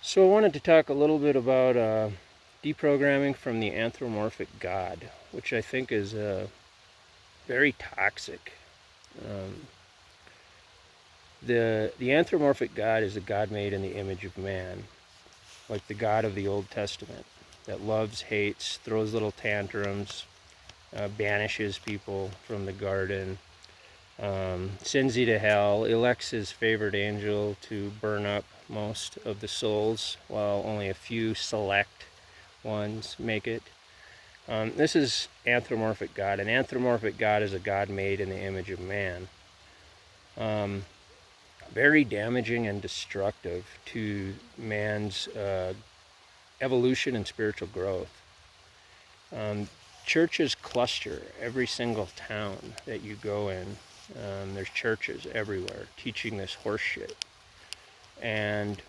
So I wanted to talk a little bit about deprogramming from the anthropomorphic God, which I think is very toxic. Um, the anthropomorphic God is a God made in the image of man, like the God of the Old Testament, that loves, hates, throws little tantrums, banishes people from the garden, sends you to hell, elects his favored angel to burn up most of the souls, while only a few select ones make it. This is anthropomorphic God. An anthropomorphic God is a God made in the image of man. Very damaging and destructive to man's evolution and spiritual growth. Churches cluster every single town that you go in. There's churches everywhere teaching this horseshit. And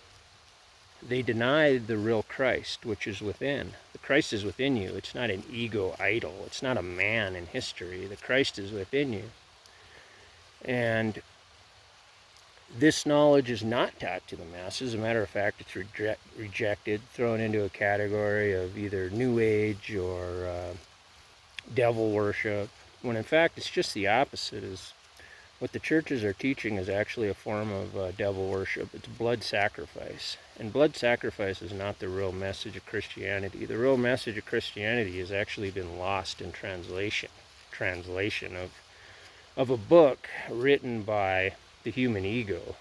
they deny the real Christ, which is within. The Christ is within you. It's not an ego idol. It's not a man in history. The Christ is within you. And this knowledge is not taught to the masses. As a matter of fact, it's rejected, thrown into a category of either New Age or devil worship, when in fact it's just the opposite. Is what the churches are teaching is actually a form of devil worship. It's blood sacrifice. And blood sacrifice is not the real message of Christianity. The real message of Christianity has actually been lost in translation of a book written by the human ego.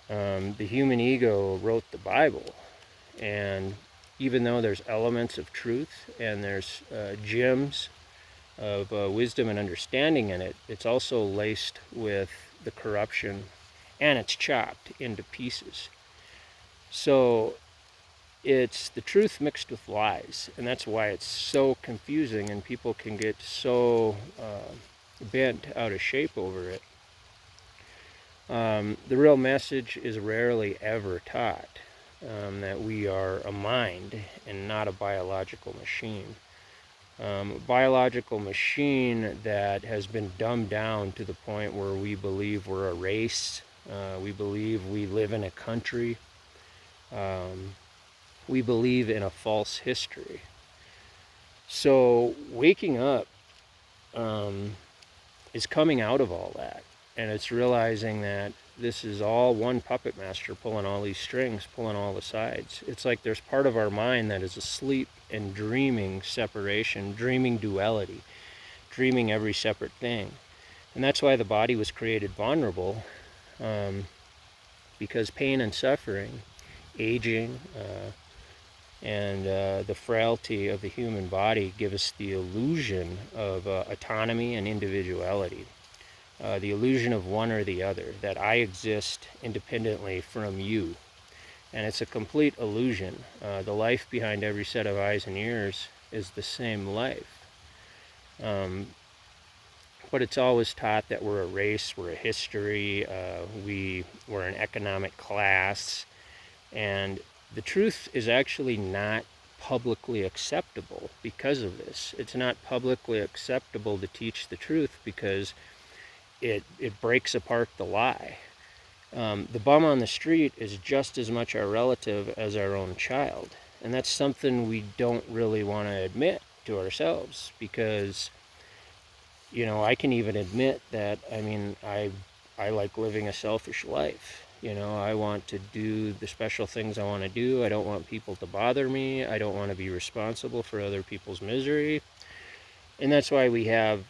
The human ego wrote the Bible, and even though there's elements of truth and there's gems of wisdom and understanding in it, it's also laced with the corruption, and it's chopped into pieces. So it's the truth mixed with lies, and that's why it's so confusing, and people can get so bent out of shape over it. The real message is rarely ever taught, that we are a mind and not a biological machine. A biological machine that has been dumbed down to the point where we believe we're a race, we believe we live in a country, we believe in a false history. So waking up is coming out of all that, and it's realizing that this is all one puppet master pulling all these strings, pulling all the sides. It's like there's part of our mind that is asleep and dreaming separation, dreaming duality, dreaming every separate thing. And that's why the body was created vulnerable, because pain and suffering, aging, and the frailty of the human body give us the illusion of autonomy and individuality. The illusion of one or the other, that I exist independently from you. And it's a complete illusion. The life behind every set of eyes and ears is the same life. But it's always taught that we're a race, we're a history, we're an economic class. And the truth is actually not publicly acceptable because of this. It's not publicly acceptable to teach the truth because it breaks apart the lie. The bum on the street is just as much our relative as our own child. And that's something we don't really want to admit to ourselves, because, I can even admit that, I like living a selfish life. I want to do the special things I want to do. I don't want people to bother me. I don't want to be responsible for other people's misery. And that's why we have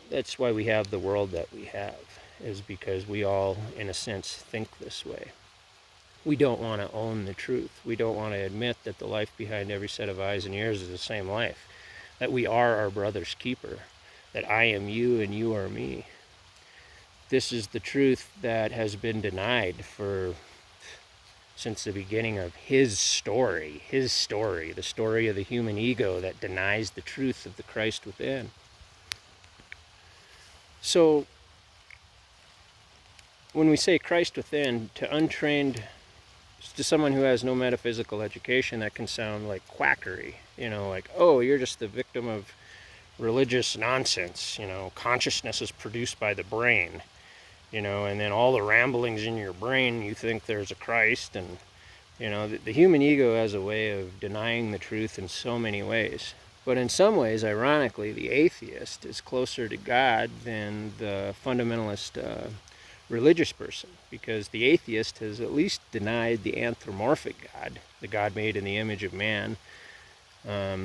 the world that we have, is because we all, in a sense, think this way. We don't want to own the truth. We don't want to admit that the life behind every set of eyes and ears is the same life, that we are our brother's keeper, that I am you and you are me. This is the truth that has been denied since the beginning of his story, the story of the human ego that denies the truth of the Christ within. So when we say Christ within, to someone who has no metaphysical education, that can sound like quackery. Like, oh, you're just the victim of religious nonsense. Consciousness is produced by the brain. And then all the ramblings in your brain, you think there's a Christ, and You know, the human ego has a way of denying the truth in so many ways. But in some ways, ironically, the atheist is closer to God than the fundamentalist religious person, because the atheist has at least denied the anthropomorphic God, the God made in the image of man. At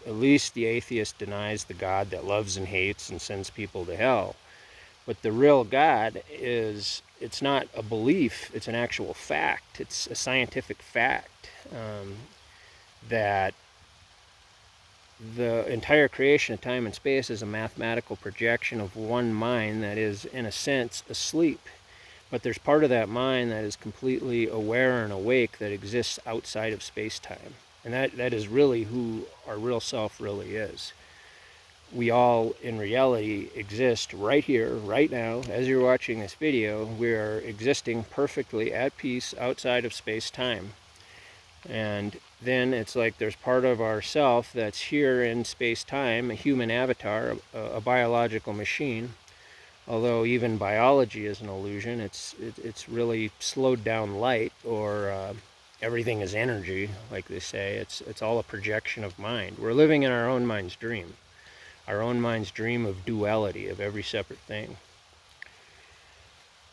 least the atheist denies the God that loves and hates and sends people to hell. But the real God it's not a belief, it's an actual fact. It's a scientific fact that the entire creation of time and space is a mathematical projection of one mind that is, in a sense, asleep. But there's part of that mind that is completely aware and awake that exists outside of space-time. And that is really who our real self really is. We all, in reality, exist right here, right now. As you're watching this video, we are existing perfectly at peace outside of space-time. And then it's like there's part of ourself that's here in space-time, a human avatar, a biological machine. Although even biology is an illusion, it's really slowed down light, or everything is energy, like they say. It's all a projection of mind. We're living in our own mind's dream. Our own mind's dream of duality, of every separate thing.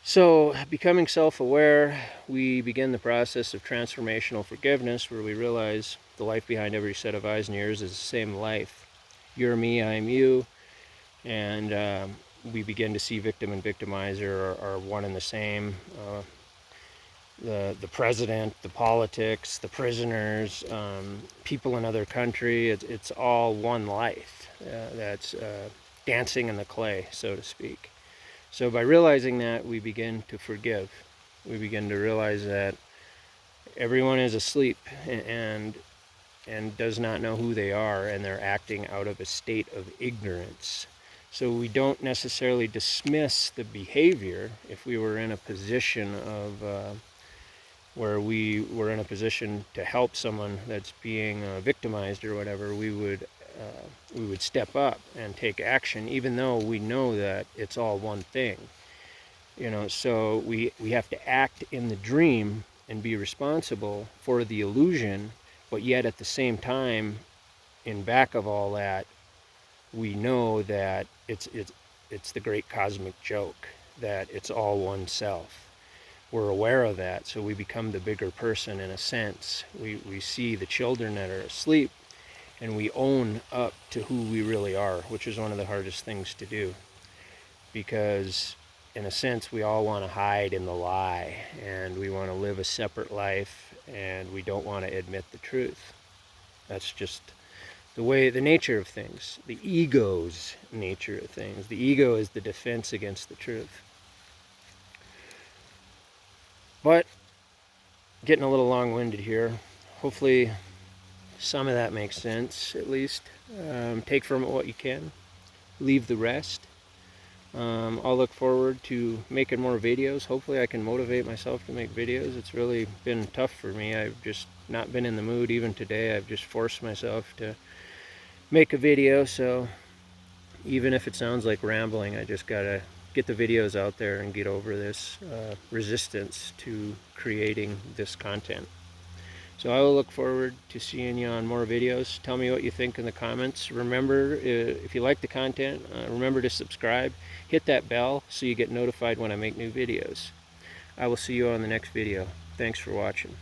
So, becoming self-aware, we begin the process of transformational forgiveness, where we realize the life behind every set of eyes and ears is the same life. You're me, I'm you. And we begin to see victim and victimizer are one and the same. The president, the politics, the prisoners, people in other country, it's all one life that's dancing in the clay, so to speak. So by realizing that, we begin to forgive. We begin to realize that everyone is asleep and does not know who they are, and they're acting out of a state of ignorance. So we don't necessarily dismiss the behavior. If we were in a position of where we were in a position to help someone that's being victimized or whatever, we would step up and take action, even though we know that it's all one thing. So we have to act in the dream and be responsible for the illusion, but yet at the same time, in back of all that, we know that it's the great cosmic joke, that it's all one self. We're aware of that, so we become the bigger person in a sense. We see the children that are asleep, and we own up to who we really are, which is one of the hardest things to do. Because, in a sense, we all want to hide in the lie, and we want to live a separate life, and we don't want to admit the truth. That's just the nature of things, the ego's nature of things. The ego is the defense against the truth. But, getting a little long-winded here. Hopefully some of that makes sense, at least. Take from it what you can. Leave the rest. I'll look forward to making more videos. Hopefully I can motivate myself to make videos. It's really been tough for me. I've just not been in the mood. Even today, I've just forced myself to make a video. So even if it sounds like rambling, I just gotta get the videos out there and get over this resistance to creating this content. So I will look forward to seeing you on more videos. Tell me what you think in the comments. Remember, if you like the content, remember to subscribe. Hit that bell so you get notified when I make new videos. I will see you on the next video. Thanks for watching.